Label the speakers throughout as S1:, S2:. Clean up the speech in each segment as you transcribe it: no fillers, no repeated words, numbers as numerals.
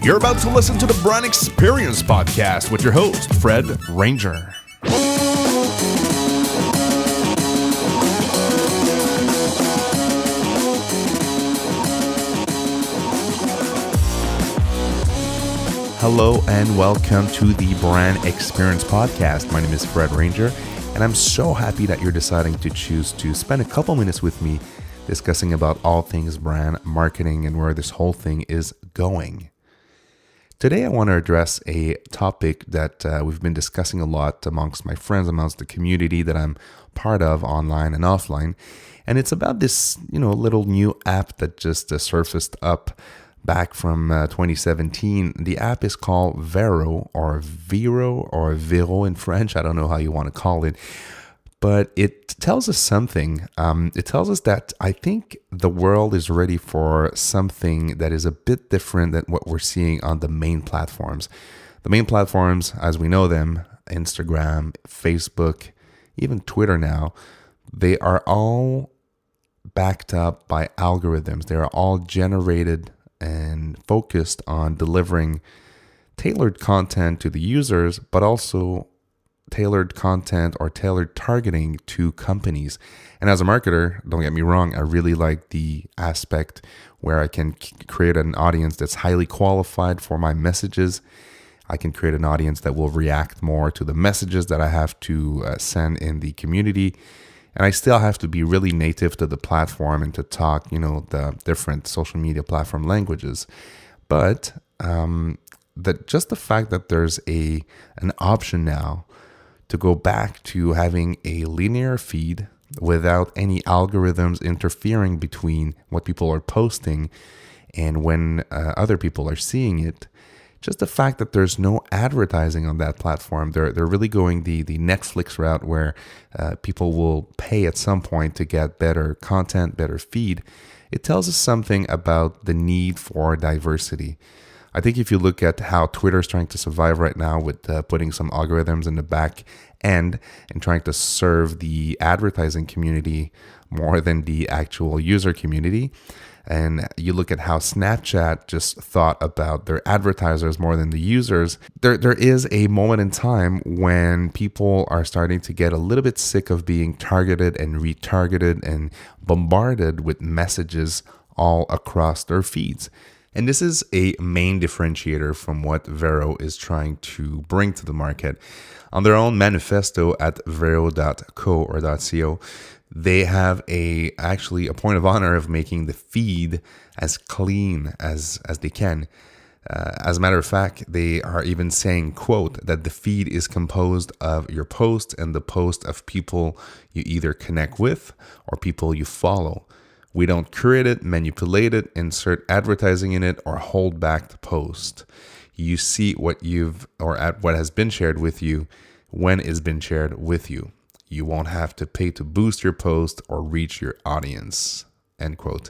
S1: You're about to listen to the Brand Experience Podcast with your host, Fred Ranger. Hello and welcome to the Brand Experience Podcast. My name is Fred Ranger, and I'm so happy that you're deciding to choose to spend a couple minutes with me discussing about all things brand marketing and where this whole thing is going. Today, I want to address a topic that we've been discussing a lot amongst my friends, amongst the community that I'm part of online and offline. And it's about this, little new app that just surfaced up back from 2017. The app is called Vero or Vero in French. I don't know how you want to call it. But it tells us something. It tells us that I think the world is ready for something that is a bit different than what we're seeing on the main platforms. The main platforms, as we know them, Instagram, Facebook, even Twitter now, they are all backed up by algorithms. They are all generated and focused on delivering tailored content to the users, but also tailored content or tailored targeting to companies. And as a marketer, don't get me wrong, I really like the aspect where I can create an audience that's highly qualified for my messages. I can create an audience that will react more to the messages that I have to send in the community. And I still have to be really native to the platform and to talk, the different social media platform languages. But just the fact that there's an option now to go back to having a linear feed without any algorithms interfering between what people are posting and when other people are seeing it. Just the fact that there's no advertising on that platform. They're really going the Netflix route where people will pay at some point to get better content, better feed. It tells us something about the need for diversity. I think if you look at how Twitter is trying to survive right now with putting some algorithms in the back end and trying to serve the advertising community more than the actual user community, and you look at how Snapchat just thought about their advertisers more than the users, there is a moment in time when people are starting to get a little bit sick of being targeted and retargeted and bombarded with messages all across their feeds. And this is a main differentiator from what Vero is trying to bring to the market. On their own manifesto at vero.co or .co, they have actually a point of honor of making the feed as clean as they can. As a matter of fact, they are even saying, quote, that the feed is composed of your post and the post of people you either connect with or people you follow. We don't curate it, manipulate it, insert advertising in it, or hold back the post. You see what what has been shared with you when it's been shared with you. You won't have to pay to boost your post or reach your audience. End quote.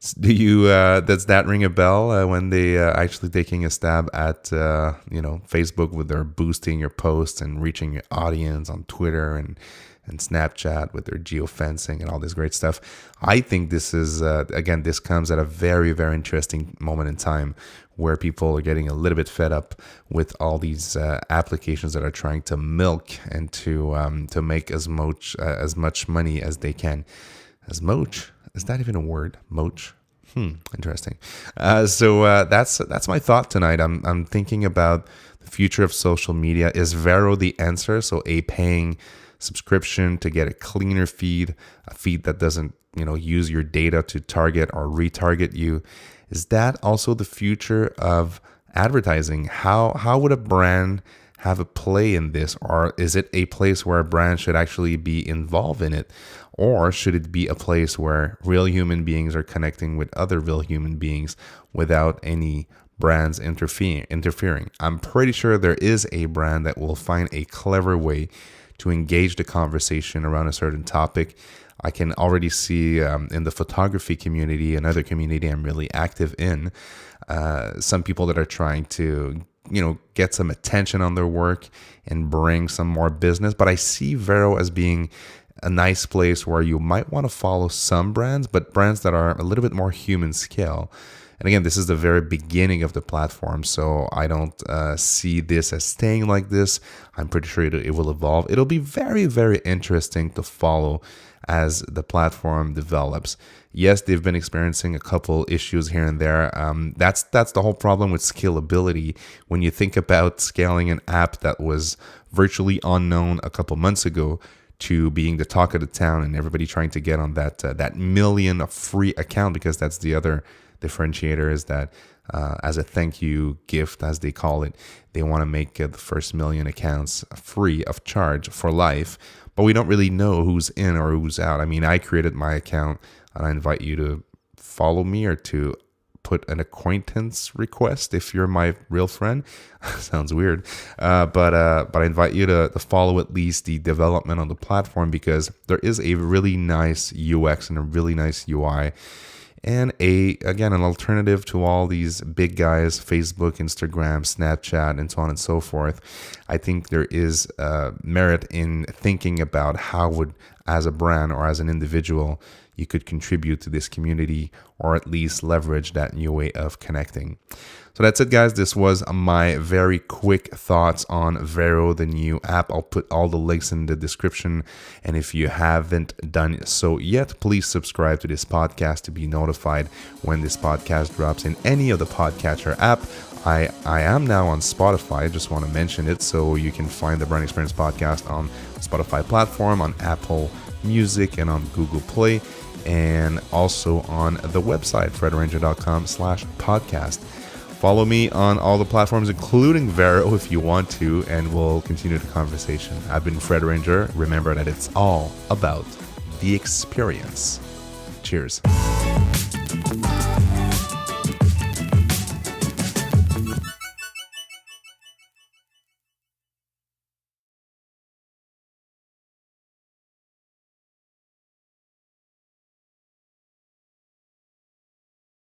S1: Does that ring a bell when they actually taking a stab at Facebook with their boosting your posts and reaching your audience on Twitter and Snapchat with their geofencing and all this great stuff? I think this is, this comes at a very, very interesting moment in time where people are getting a little bit fed up with all these applications that are trying to milk and to make as much money as they can. As moach? Is that even a word? Moach? Interesting. So that's my thought tonight. I'm thinking about the future of social media. Is Vero the answer? So a paying subscription to get a cleaner feed, a feed that doesn't use your data to target or retarget you. Is that also the future of advertising? How would a brand have a play in this? Or is it a place where a brand should actually be involved in it? Or should it be a place where real human beings are connecting with other real human beings without any brands interfering? I'm pretty sure there is a brand that will find a clever way to engage the conversation around a certain topic. I can already see in the photography community, another community I'm really active in, some people that are trying to, get some attention on their work and bring some more business. But I see Vero as being a nice place where you might want to follow some brands, but brands that are a little bit more human scale. And again, this is the very beginning of the platform, so I don't see this as staying like this. I'm pretty sure it will evolve. It'll be very, very interesting to follow as the platform develops. Yes, they've been experiencing a couple issues here and there. That's the whole problem with scalability. When you think about scaling an app that was virtually unknown a couple months ago to being the talk of the town and everybody trying to get on that million free account, because that's the other differentiator, is that as a thank you gift, as they call it, they want to make the first million accounts free of charge for life. But we don't really know who's in or who's out. I mean, I created my account, and I invite you to follow me or to put an acquaintance request if you're my real friend. Sounds weird. But I invite you to follow at least the development on the platform, because there is a really nice UX and a really nice UI. And again, an alternative to all these big guys, Facebook, Instagram, Snapchat, and so on and so forth. I think there is merit in thinking about how would, as a brand or as an individual, you could contribute to this community, or at least leverage that new way of connecting. So that's it, guys. This was my very quick thoughts on Vero, the new app. I'll put all the links in the description. And if you haven't done so yet, please subscribe to this podcast to be notified when this podcast drops in any of the podcatcher app. I am now on Spotify. I just want to mention it. So you can find the Brand Experience Podcast on Spotify platform, on Apple Music, and on Google Play, and also on the website, fredranger.com/podcast. Follow me on all the platforms, including Vero, if you want to, and we'll continue the conversation. I've been Fred Ranger. Remember that it's all about the experience. Cheers.